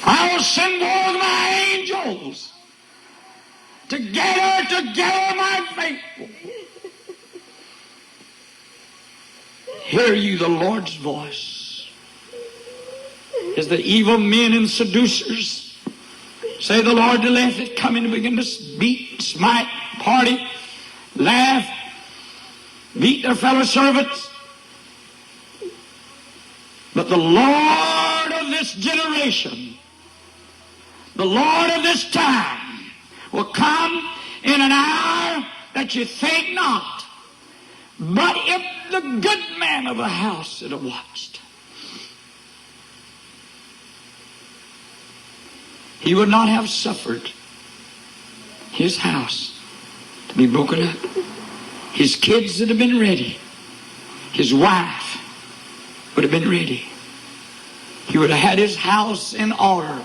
I will send forth my angels to gather together my faithful. Hear you the Lord's voice. As the evil men and seducers say the Lord to left it, come in and begin to beat, smite, party, laugh, beat their fellow servants. But the Lord of this generation, the Lord of this time, will come in an hour that you think not. But if the good man of the house had watched, he would not have suffered his house to be broken up. His kids would have been ready. His wife would have been ready. He would have had his house in order.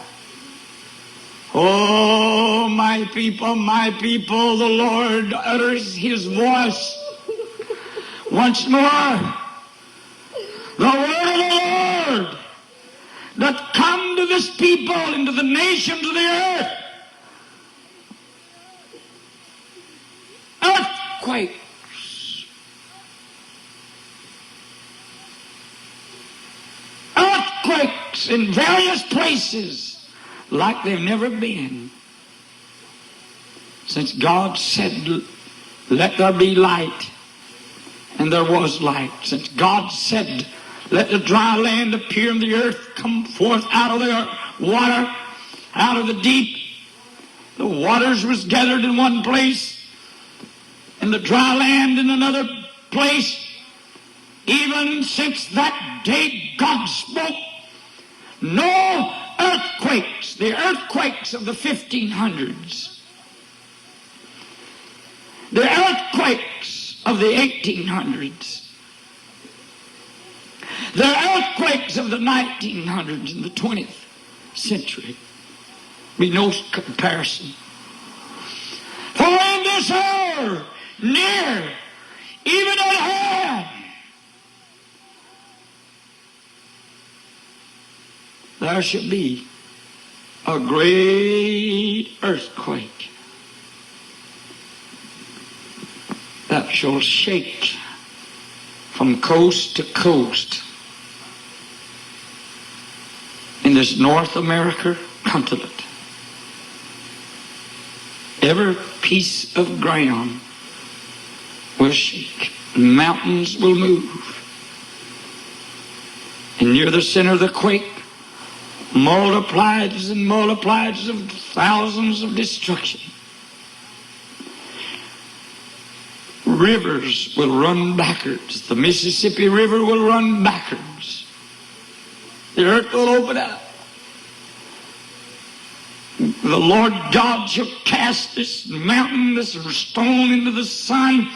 Oh, my people, the Lord utters his voice once more. The word of the Lord that come to this people and to the nations of the earth. Earthquakes. Earthquakes in various places like they've never been. Since God said, let there be light, and there was light. Since God said, let the dry land appear and the earth come forth out of the water, out of the deep. The waters was gathered in one place, and the dry land in another place. Even since that day God spoke, no earthquakes, the earthquakes of the 1500s, the earthquakes of the 1800s, the earthquakes of the 1900s and the 20th century be no comparison. For in this hour, near, even at hand, there shall be a great earthquake that shall shake from coast to coast in this North America continent. Every piece of ground will shake. Mountains will move. And near the center of the quake, multiplies and multiplies of thousands of destruction. Rivers will run backwards. The Mississippi River will run backwards. The earth will open up. The Lord God shall cast this mountain, this stone into the sun,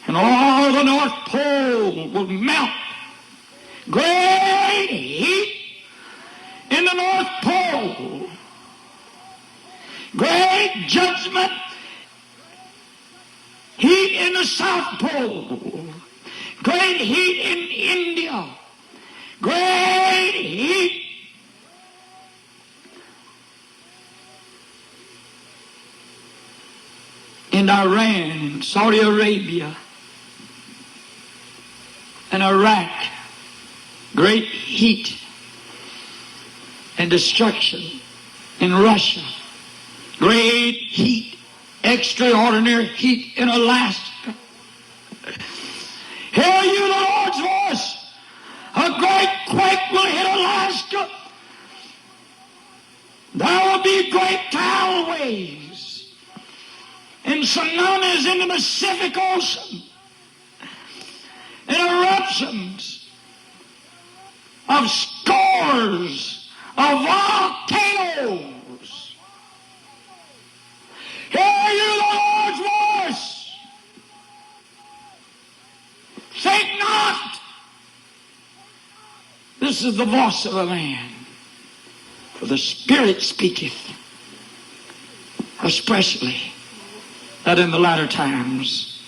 and all the North Pole will melt. Great heat in the North Pole. Great judgment. Heat in the South Pole. Great heat in India. Great heat in Iran, Saudi Arabia, and Iraq. Great heat and destruction in Russia. Great heat, extraordinary heat in Alaska. Hear you the Lord's voice. A great quake will hit Alaska. There will be great tidal waves and tsunamis in the Pacific Ocean and eruptions of scores of volcanoes. Hear you the Lord's voice. Think not. This is the voice of a man. For the Spirit speaketh, especially that in the latter times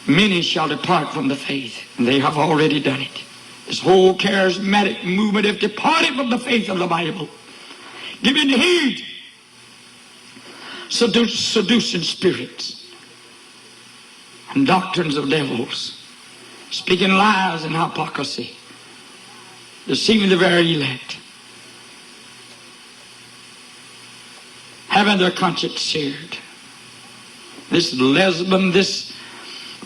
many shall depart from the faith, and they have already done it. This whole charismatic movement have departed from the faith of the Bible. Giving heed. Seducing spirits. And doctrines of devils. Speaking lies and hypocrisy. Deceiving the very elect. Having their conscience seared. This lesbian, this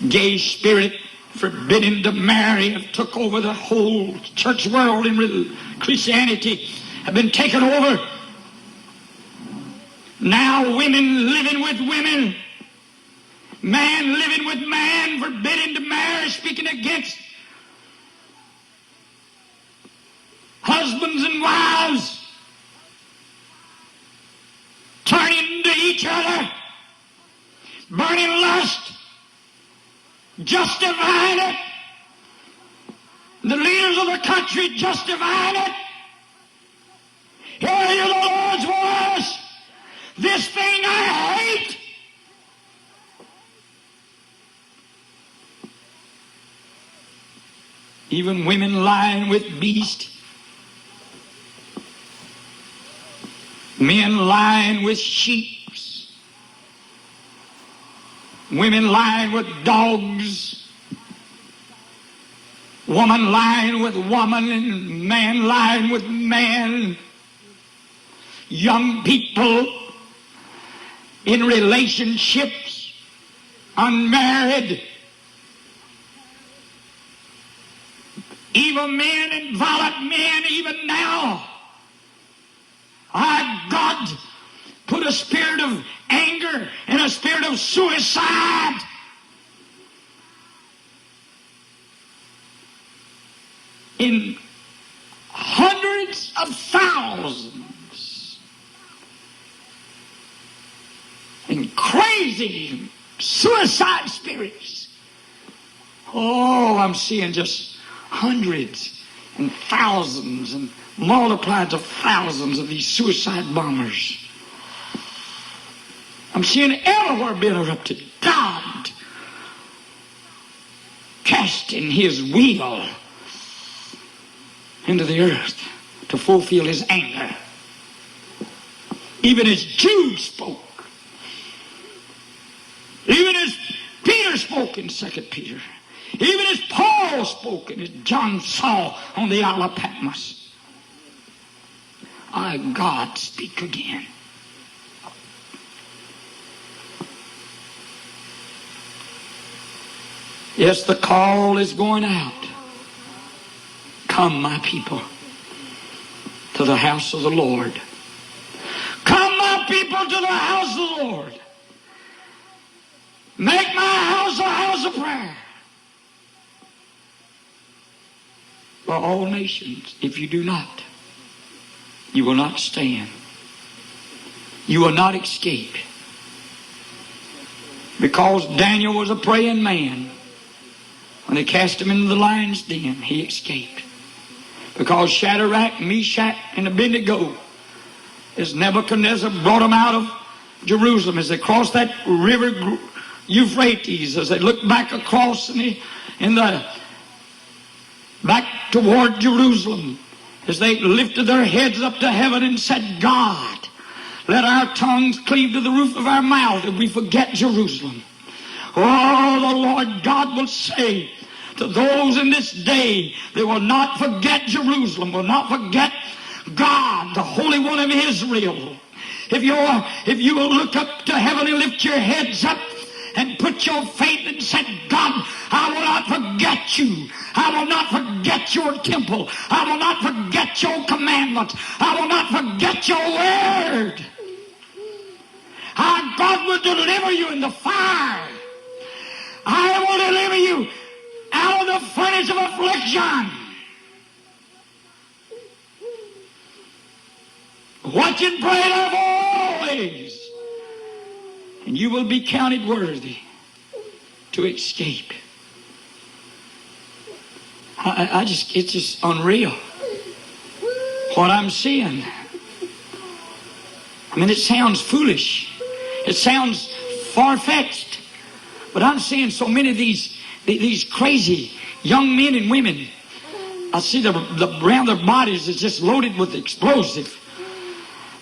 gay spirit, forbidden to marry, have took over the whole church world, and Christianity have been taken over. Now women living with women, man living with man, forbidden to marry, speaking against husbands and wives, turning to each other, burning lust, justifying it. The leaders of the country justifying it. Hear you, the Lord's voice. This thing I hate. Even women lying with beasts. Men lying with sheep. Women lying with dogs. Woman lying with woman, and man lying with man. Young people in relationships, unmarried. Evil men and violent men even now. Our God put a spirit of anger and a spirit of suicide in hundreds of thousands, and crazy suicide spirits. Oh, I'm seeing just hundreds and thousands and multiplied to thousands of these suicide bombers. I'm seeing everywhere be interrupted. God casting his will into the earth to fulfill his anger. Even as Jude spoke. Even as Peter spoke in 2 Peter. Even as Paul spoke and as John saw on the Isle of Patmos. Our God, speak again. Yes, the call is going out. Come, my people, to the house of the Lord. Come, my people, to the house of the Lord. Make my house a house of prayer for all nations. If you do not, you will not stand. You will not escape. Because Daniel was a praying man. When they cast him into the lion's den, he escaped. Because Shadrach, Meshach, and Abednego, as Nebuchadnezzar brought them out of Jerusalem, as they crossed that river Euphrates, as they looked back across back toward Jerusalem, as they lifted their heads up to heaven and said, God, let our tongues cleave to the roof of our mouth if we forget Jerusalem. Oh, the Lord God will say to those in this day, they will not forget Jerusalem, will not forget God, the Holy One of Israel. If you will look up to heaven and lift your heads up and put your faith and say, God, I will not forget you. I will not forget your temple. I will not forget your commandments. I will not forget your word. Our God will deliver you in the fire. I will deliver you out of the furnace of affliction. Watch and pray therefore always, and you will be counted worthy to escape. It's just unreal what I'm seeing. I mean, it sounds foolish. It sounds far-fetched. But I'm seeing so many of these crazy young men and women I see the around their bodies is just loaded with explosive.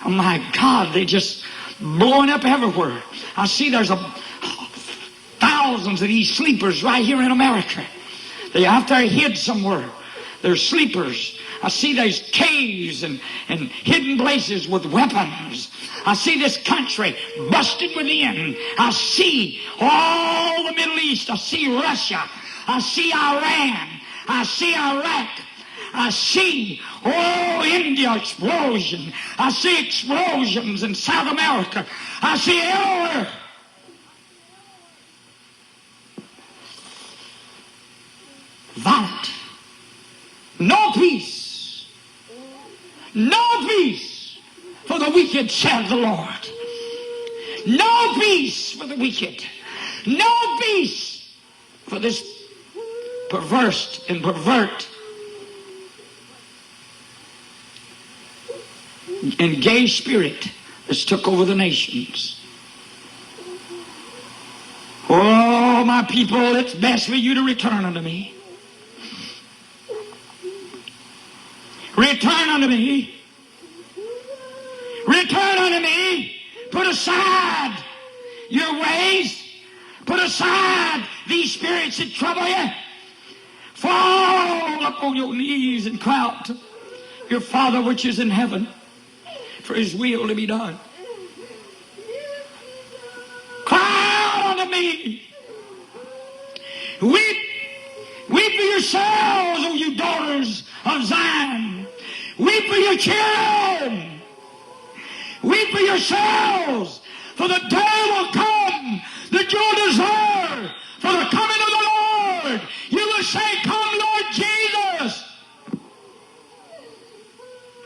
Oh my God, they just blowing up everywhere. I see there's thousands of these sleepers right here in America. They're out there hid somewhere. They're sleepers. I see there's caves and hidden places with weapons. I see this country busted within. I see all the Middle East. I see Russia. I see Iran. I see Iraq. I see, India explosion. I see explosions in South America. I see everywhere. Violent. No peace. No peace for the wicked, said the Lord. No peace for the wicked. No peace for this perverse and pervert and gay spirit that's took over the nations. Oh, my people, it's best for you to return unto me. Return unto me. Return unto me. Put aside your ways. Put aside these spirits that trouble you. Fall upon your knees and cry out to your Father which is in heaven for His will to be done. Cry out unto me. Weep for yourselves, O you daughters of Zion. Weep for your children. Weep for yourselves. For the day will come that you'll desire for the coming of the Lord. You will say, come, Lord Jesus.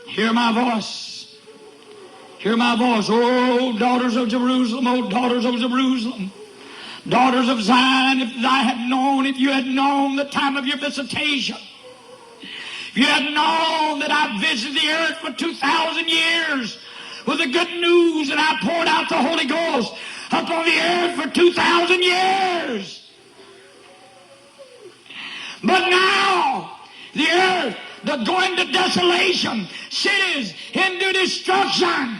Hear my voice. Hear my voice. Oh, daughters of Jerusalem. Oh, daughters of Jerusalem. Daughters of Zion, if I had known, if you had known the time of your visitation, if you had known that I visited the earth for 2,000 years with the good news and I poured out the Holy Ghost upon the earth for 2,000 years. But now, the earth, they're going to desolation, cities into destruction.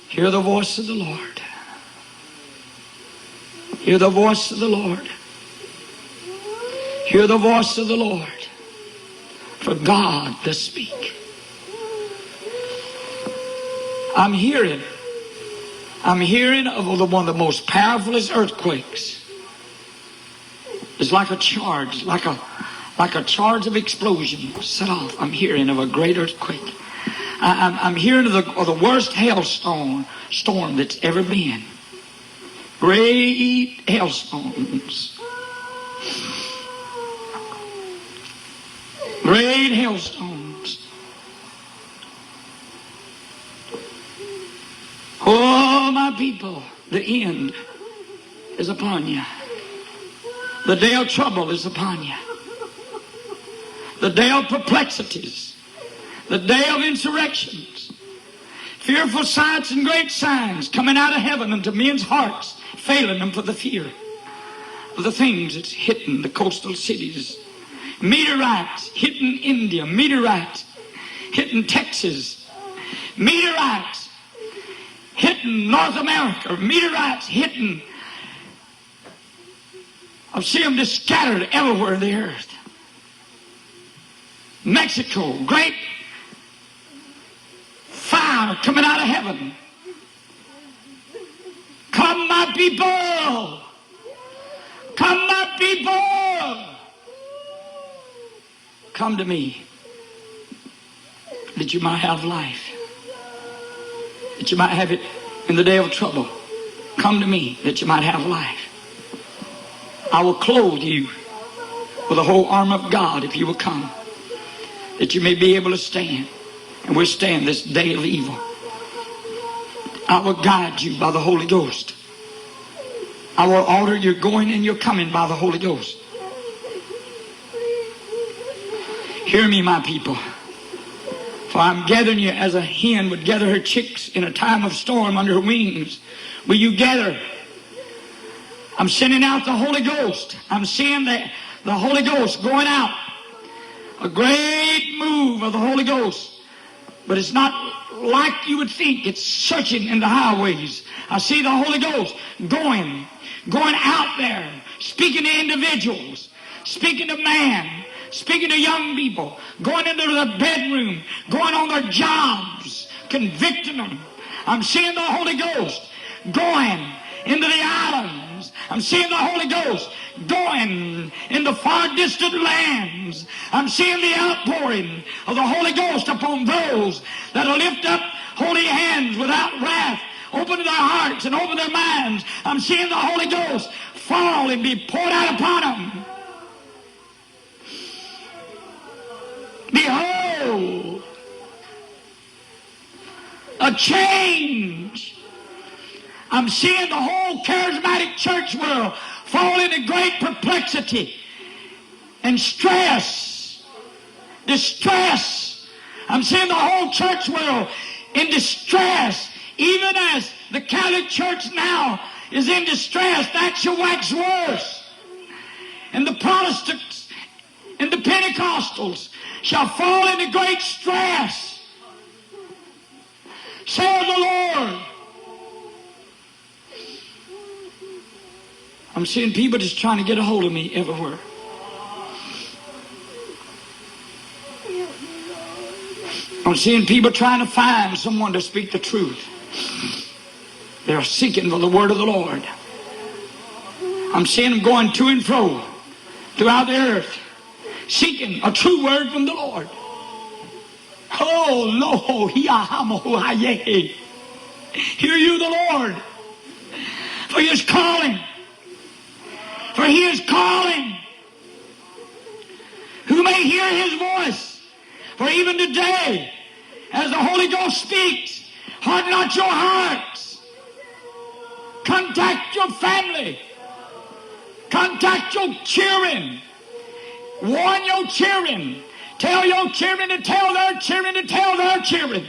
Hear the voice of the Lord. Hear the voice of the Lord. Hear the voice of the Lord. For God to speak. I'm hearing of one of the most powerfulest earthquakes. It's like a charge, like a charge of explosion set off. I'm hearing of a great earthquake. I'm hearing of the worst hailstorm that's ever been. Great hailstones. Great hailstones. Oh, my people, the end is upon you. The day of trouble is upon you. The day of perplexities. The day of insurrections. Fearful sights and great signs coming out of heaven into men's hearts, failing them for the fear of the things that's hitting the coastal cities. Meteorites hitting India. Meteorites hitting Texas. Meteorites hitting North America. Meteorites hitting. I see them just scattered everywhere in the earth. Mexico, great fire coming out of heaven. Come, my people. Come, my people. Come to me, that you might have life, that you might have it in the day of trouble. Come to me, that you might have life. I will clothe you with the whole armor of God if you will come, that you may be able to stand and withstand this day of evil. I will guide you by the Holy Ghost. I will order your going and your coming by the Holy Ghost. Hear me, my people, for I'm gathering you as a hen would gather her chicks in a time of storm under her wings. Will you gather I'm sending out the Holy Ghost. I'm seeing the Holy Ghost going out. A great move of the Holy Ghost. But it's not like you would think. It's searching in the highways. I see the Holy Ghost going out there, speaking to individuals, speaking to man, speaking to young people, going into the bedroom, going on their jobs, convicting them. I'm seeing the Holy Ghost going into the islands. I'm seeing the Holy Ghost going in the far distant lands. I'm seeing the outpouring of the Holy Ghost upon those that will lift up holy hands without wrath, open their hearts and open their minds. I'm seeing the Holy Ghost fall and be poured out upon them. Behold, a change. I'm seeing the whole charismatic church world fall into great perplexity and stress, distress. I'm seeing the whole church world in distress, even as the Catholic Church now is in distress. That shall wax worse. And the Protestants and the Pentecostals shall fall into great stress, saith the Lord. I'm seeing people just trying to get a hold of me everywhere. I'm seeing people trying to find someone to speak the truth. They're seeking for the word of the Lord. I'm seeing them going to and fro throughout the earth, seeking a true word from the Lord. Oh, Lord, hear you the Lord, for He is calling. For He is calling. Who may hear His voice? For even today, as the Holy Ghost speaks, harden not your hearts. Contact your family. Contact your children. Warn your children. Tell your children to tell their children to tell their children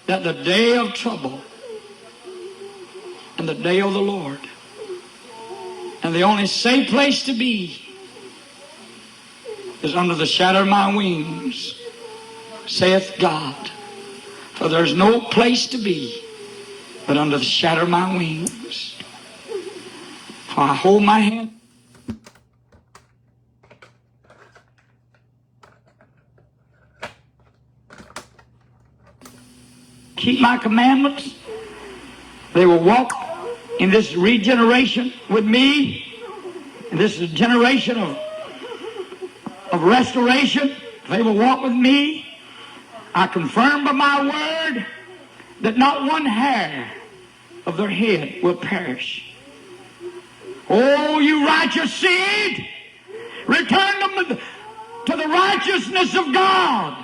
that the day of trouble and the day of the Lord and the only safe place to be is under the shadow of my wings, saith God. For there's no place to be but under the shadow of my wings. For I hold my hand. Keep my commandments. They will walk in this regeneration with me. And this is a generation of restoration. They will walk with me. I confirm by my word that not one hair of their head will perish. Oh, you righteous seed, return them to the righteousness of God.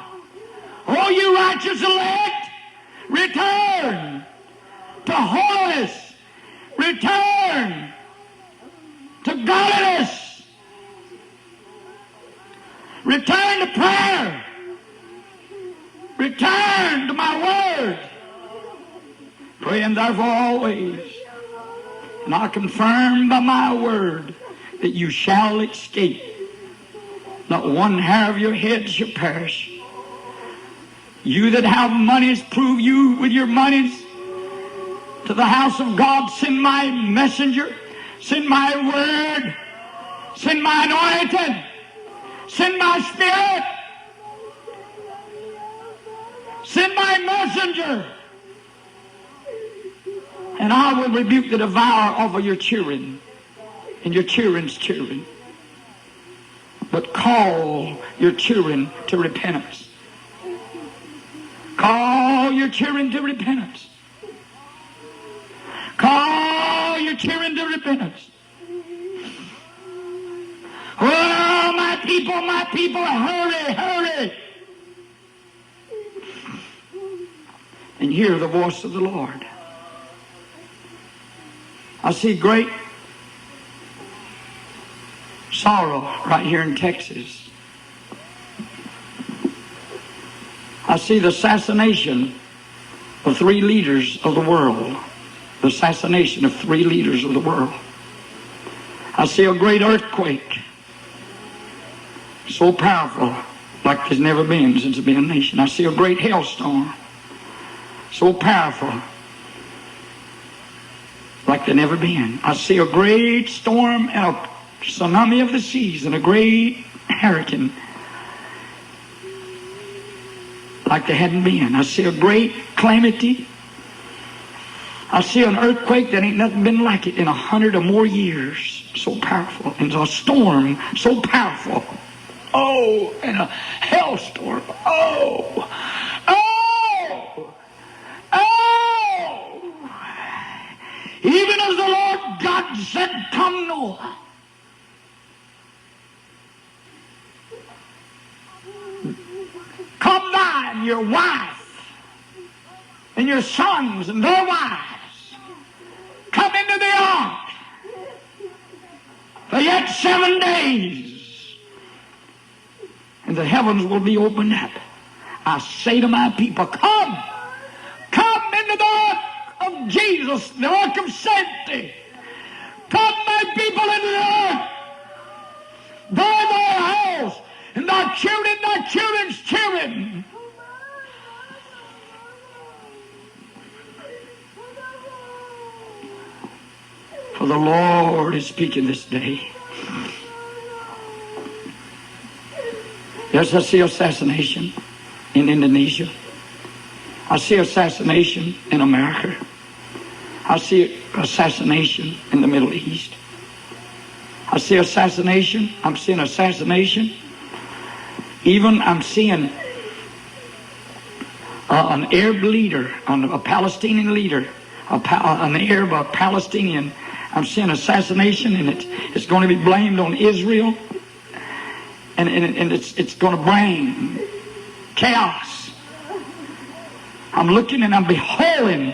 Oh, you righteous elect, return to holiness. Return to godliness. Return to prayer. Return to my word. Praying therefore always. And I confirm by my word that you shall escape. Not one hair of your head shall perish. You that have monies, prove you with your monies to the house of God. Send my messenger. Send my word. Send my anointing. Send my spirit. Send my messenger. And I will rebuke the devourer over your children and your children's children. But call your children to repentance. Call your children to repentance. Call your children to repentance. Oh, my people, hurry, hurry. And hear the voice of the Lord. I see great sorrow right here in Texas. I see the assassination of 3 leaders of the world. the assassination of 3 leaders of the world. I see a great earthquake, so powerful like there's never been since there's been a nation. I see a great hailstorm, so powerful like there's never been. I see a great storm and a tsunami of the seas and a great hurricane like there hadn't been. I see a great calamity. I see an earthquake that ain't nothing been like it in 100 or more years. So powerful. And a storm so powerful. Oh, and a hailstorm. Oh, oh, oh. Even as the Lord God said, come Noah. Come thou and your wife and your sons and their wives. Come into the ark. For yet 7 days, and the heavens will be opened up. I say to my people, come into the ark of Jesus, the ark of safety. Come, my people, into the ark. Thy house, and thy children's children. For the Lord is speaking this day. Yes, I see assassination in Indonesia. I see assassination in America. I see assassination in the Middle East. I see assassination. I'm seeing assassination. Even I'm seeing an Arab leader, a Palestinian leader, an Arab, a Palestinian. I'm seeing assassination, and it's going to be blamed on Israel, and it's going to bring chaos. I'm looking and I'm beholding.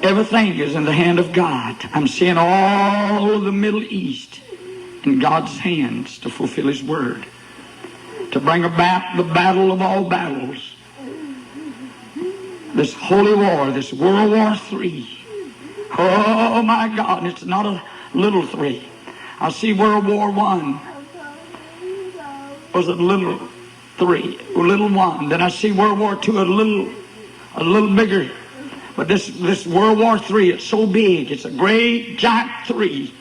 Everything is in the hand of God. I'm seeing all over the Middle East in God's hands to fulfill His word, to bring about the battle of all battles, this holy war, this World War III. Oh my God, it's not a little 3. I see World War I was a little 3, a little 1. Then I see World War II a little bigger. But this World War III, it's so big. It's a great giant 3.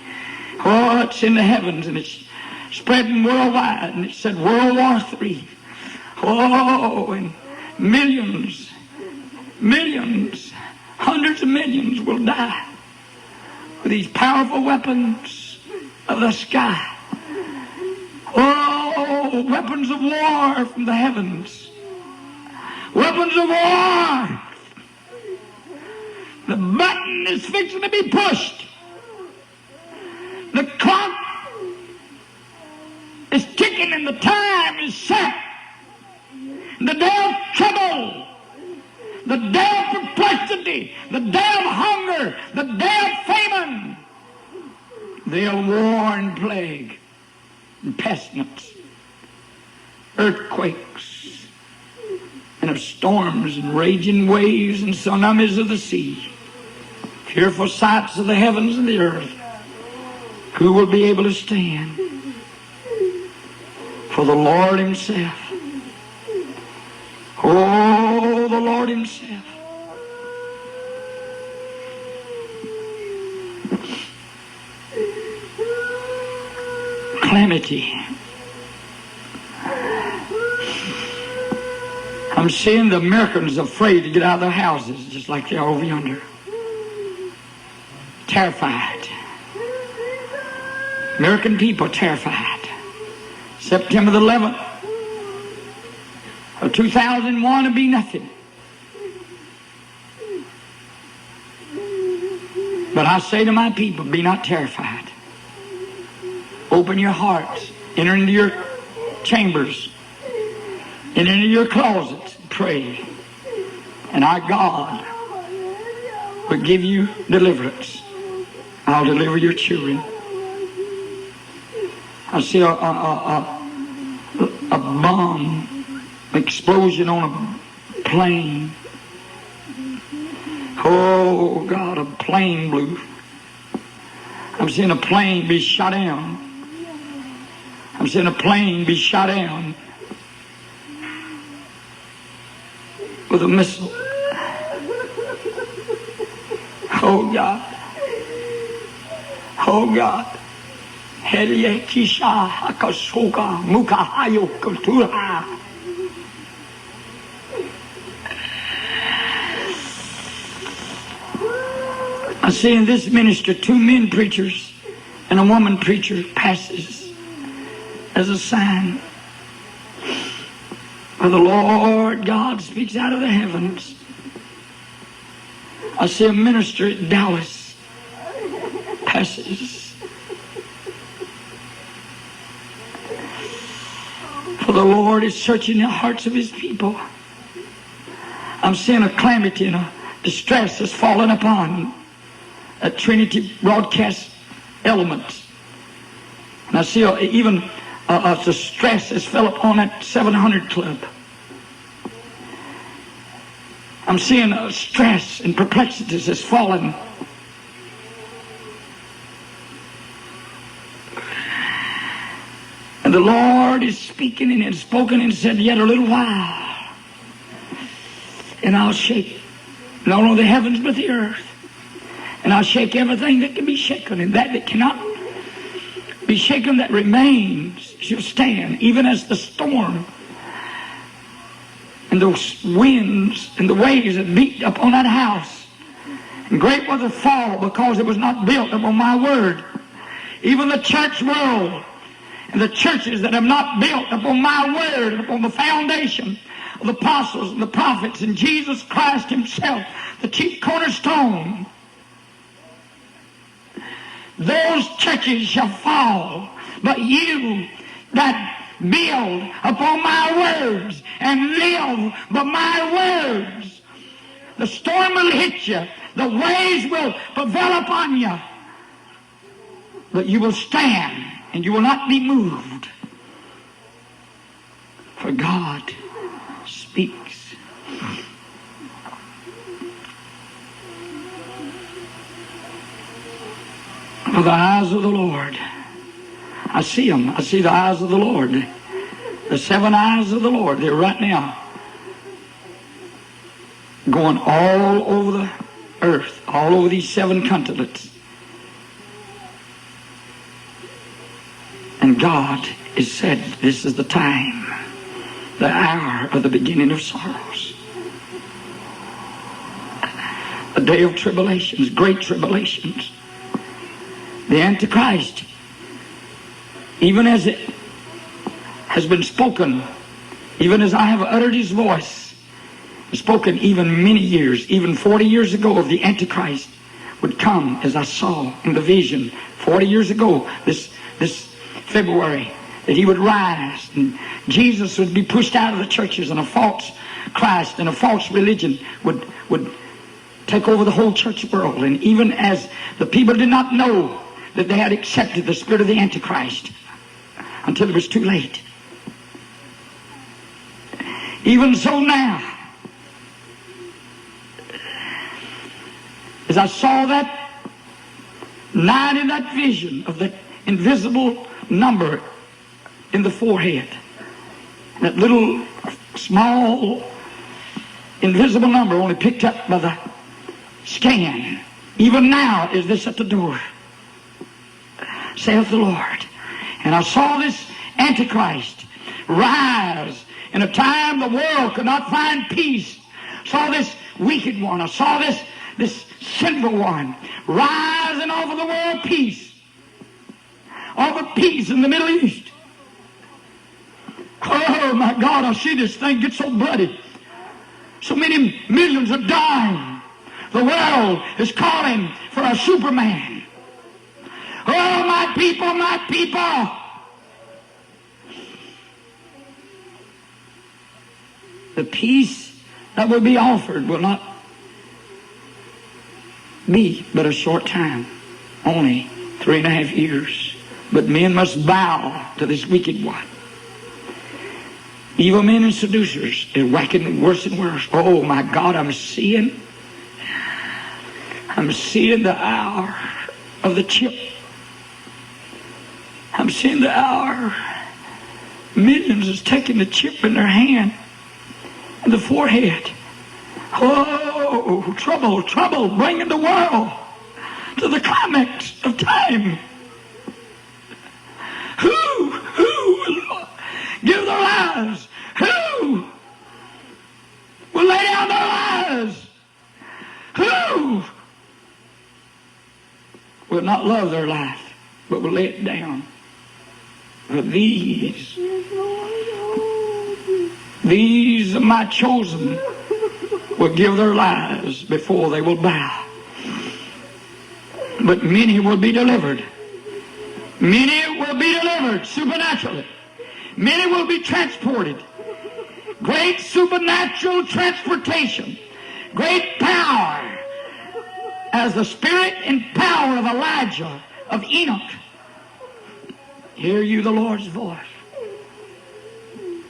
Oh, it's in the heavens and it's spreading worldwide. And it said World War III. Oh, and millions, hundreds of millions will die with these powerful weapons of the sky. Oh, weapons of war from the heavens. Weapons of war. The button is fixing to be pushed. The clock is ticking and the time is set. The day of trouble, the day of perplexity, the day of hunger, the day of famine, the day of war and plague and pestilence, earthquakes, and of storms and raging waves and tsunamis of the sea, fearful sights of the heavens and the earth. Who will be able to stand? For the Lord Himself. Oh, the Lord Himself. Calamity. I'm seeing the Americans afraid to get out of their houses, just like they are over yonder. Terrified. American people terrified. September the 11th of 2001 will be nothing. But I say to my people, be not terrified. Open your hearts. Enter into your chambers. Enter into your closets. Pray. And our God will give you deliverance. I'll deliver your children. I see a bomb explosion on a plane. Oh, God, a plane blew. I'm seeing a plane be shot down. I'm seeing a plane be shot down with a missile. Oh, God. Oh, God. Helie kisha hakasoka mukahayo kultura. I see in this ministry 2 men preachers and a woman preacher passes as a sign where the Lord God speaks out of the heavens. I see a minister at Dallas passes. For the Lord is searching the hearts of His people. I'm seeing a calamity and a distress has fallen upon a Trinity broadcast element. And I see even the stress has fell upon that 700 club. I'm seeing stress and perplexities has fallen. And the Lord is speaking and has spoken and said, yet a little while, and I'll shake not only the heavens but the earth. And I'll shake everything that can be shaken, and that cannot be shaken that remains shall stand, even as the storm and those winds and the waves that beat upon that house. And great was the fall because it was not built upon my word. Even the church world and the churches that have not built upon my word, upon the foundation of the apostles and the prophets and Jesus Christ Himself, the chief cornerstone, those churches shall fall. But you that build upon my words and live by my words, the storm will hit you, the waves will prevail upon you, but you will stand and you will not be moved. For God speaks. For the eyes of the Lord, I see them. I see the eyes of the Lord. The 7 eyes of the Lord. They're right now going all over the earth, all over these 7 continents. And God has said, this is the time, the hour of the beginning of sorrows. The day of tribulations, great tribulations. The Antichrist, even as it has been spoken, even as I have uttered his voice, spoken even many years, even 40 years ago, of the Antichrist would come, as I saw in the vision 40 years ago, this February, that he would rise and Jesus would be pushed out of the churches, and a false Christ and a false religion would take over the whole church world. And even as the people did not know that they had accepted the spirit of the Antichrist until it was too late. Even so now, as I saw that night in that vision of the invisible number in the forehead, that little small invisible number only picked up by the scan, even now is this at the door, saith the Lord. And I saw this Antichrist rise in a time the world could not find peace. Saw this wicked one. I saw this sinful one rising over the world peace. Over peace in the Middle East. Oh my God, I see this thing get so bloody. So many millions are dying. The world is calling for a Superman. Oh, my people, my people. The peace that will be offered will not be but a short time. Only 3.5 years. But men must bow to this wicked one. Evil men and seducers are whacking worse and worse. Oh, my God, I'm seeing I'm seeing the hour of the chip. I'm seeing the hour. Millions is taking the chip in their hand and the forehead. Oh, trouble, trouble, bringing the world to the climax of time. Who will give their lives? Who will lay down their lives? Who will not love their life, but will lay it down? For these are my chosen, will give their lives before they will bow. But many will be delivered. Many will be delivered supernaturally. Many will be transported. Great supernatural transportation. Great power. As the spirit and power of Elijah, of Enoch. Hear you the Lord's voice.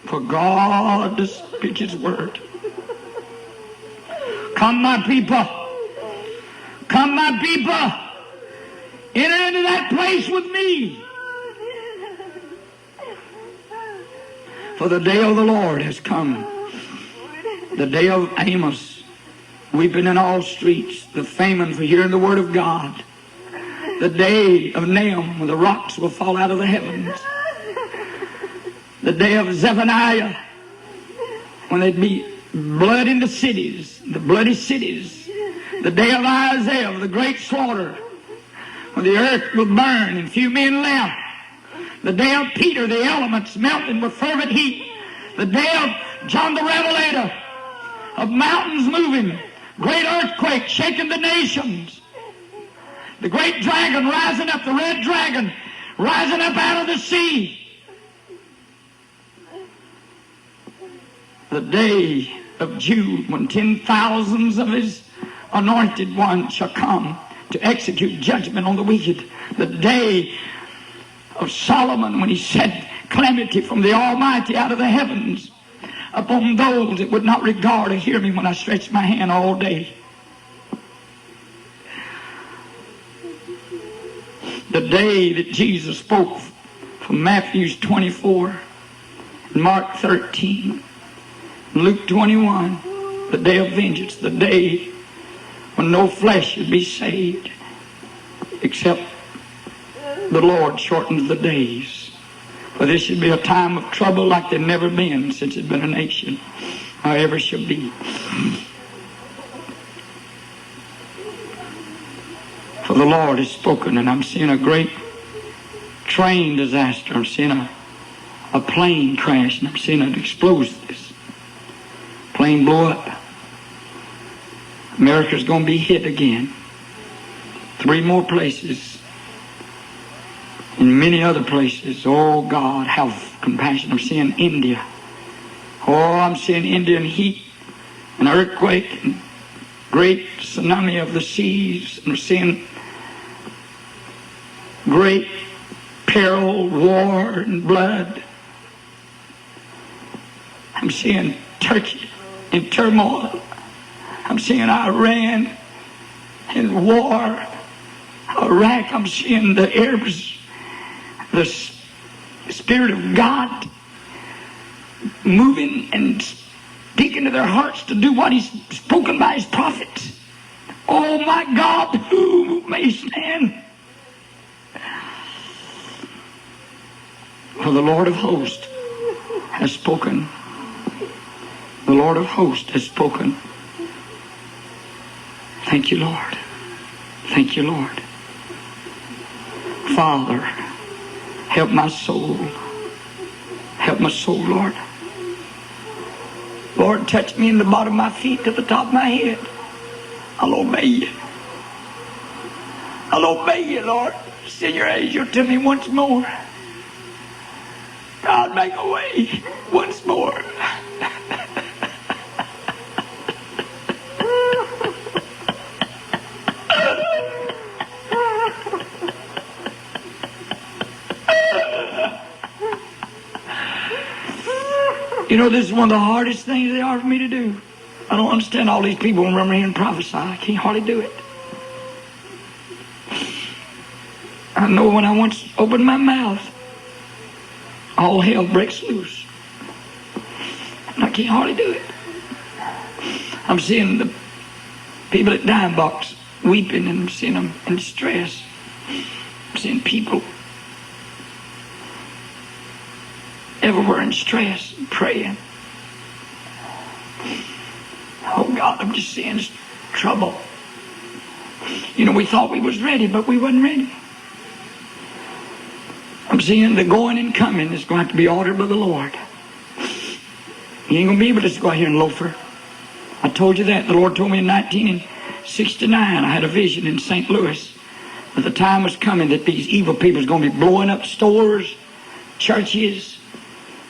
For God to speak His word. Come, my people. Come, my people. Enter into that place with me. For the day of the Lord has come. The day of Amos. Weeping in all streets. The famine for hearing the word of God. The day of Nahum, when the rocks will fall out of the heavens. The day of Zephaniah, when there'd be blood in the cities, the bloody cities. The day of Isaiah, of the great slaughter, when the earth will burn and few men left. The day of Peter, the elements melting with fervent heat. The day of John the Revelator, of mountains moving, great earthquake shaking the nations. The great dragon rising up, the red dragon rising up out of the sea. The day of Jude, when 10,000s of His anointed ones shall come to execute judgment on the wicked. The day of Solomon, when he said calamity from the Almighty out of the heavens upon those that would not regard or hear me when I stretched my hand all day. The day that Jesus spoke from Matthew 24, Mark 13, Luke 21, the day of vengeance, the day when no flesh should be saved, except the Lord shortens the days. For this should be a time of trouble like there's never been since there's been a nation, or ever shall be. For the Lord has spoken, and I'm seeing a great train disaster. I'm seeing a plane crash, and I'm seeing an explosives. Plane blow up. America's going to be hit again. 3 more places. And many other places. Oh, God, have compassion. I'm seeing India. Oh, I'm seeing Indian heat, an earthquake, and great tsunami of the seas. I'm seeing great peril, war, and blood. I'm seeing Turkey in turmoil. I'm seeing Iran in war. Iraq, I'm seeing the Arabs, the Spirit of God moving and speaking to their hearts to do what He's spoken by His prophets. Oh my God, who may stand? For the Lord of hosts has spoken. The Lord of hosts has spoken. Thank you, Lord. Thank you, Lord. Father, help my soul. Help my soul, Lord. Lord, touch me in the bottom of my feet to the top of my head. I'll obey you. I'll obey you, Lord. Send your angel to me once more. God, make a way once more. You know, this is one of the hardest things they are for me to do. I don't understand all these people who run around here and prophesy. I can't hardly do it. I know when I once open my mouth, all hell breaks loose. And I can't hardly do it. I'm seeing the people at dime box weeping, and I'm seeing them in distress. I'm seeing people everywhere in stress and praying. Oh God, I'm just seeing trouble. You know, we thought we was ready, but we wasn't ready. I'm seeing the going and coming is going to have to be ordered by the Lord. You ain't going to be able to just go out here and loafer. I told you that. The Lord told me in 1969, I had a vision in St. Louis that the time was coming that these evil people is going to be blowing up stores, churches.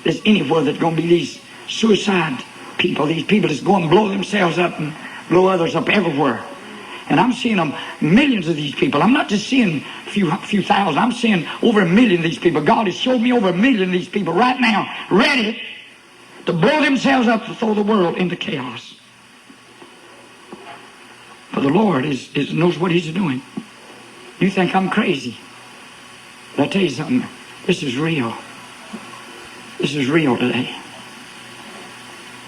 There's anywhere that's going to be these suicide people, these people that's going to blow themselves up and blow others up everywhere. And I'm seeing them, millions of these people. I'm not just seeing a few thousand. I'm seeing over 1 million of these people. God has showed me over 1 million of these people right now, ready to blow themselves up to throw the world into chaos. For the Lord knows what He's doing. You think I'm crazy? But I'll tell you something. This is real. This is real today.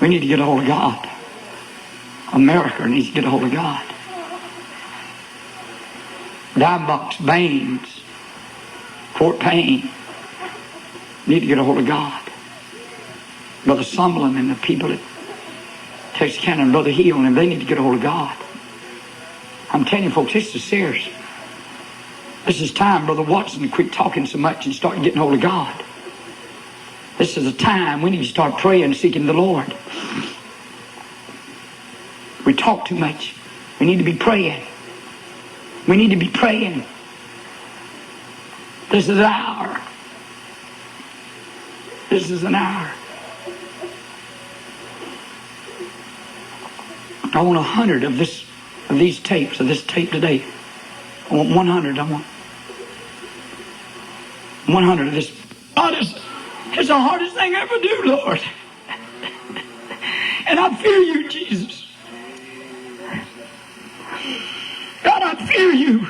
We need to get a hold of God. America needs to get a hold of God. Dime box, Baines, Fort Payne need to get a hold of God. Brother Sumlin and the people at Texas County and Brother Hill, and they need to get a hold of God. I'm telling you folks, this is serious. This is time, Brother Watson, to quit talking so much and start getting a hold of God. This is a time we need to start praying and seeking the Lord. We talk too much. We need to be praying. We need to be praying. This is an hour. This is an hour. I want 100 of these tapes, of this tape today. I want 100. I want 100 of this. God, it's the hardest thing I ever do, Lord. And I fear you, Jesus. God, I fear you.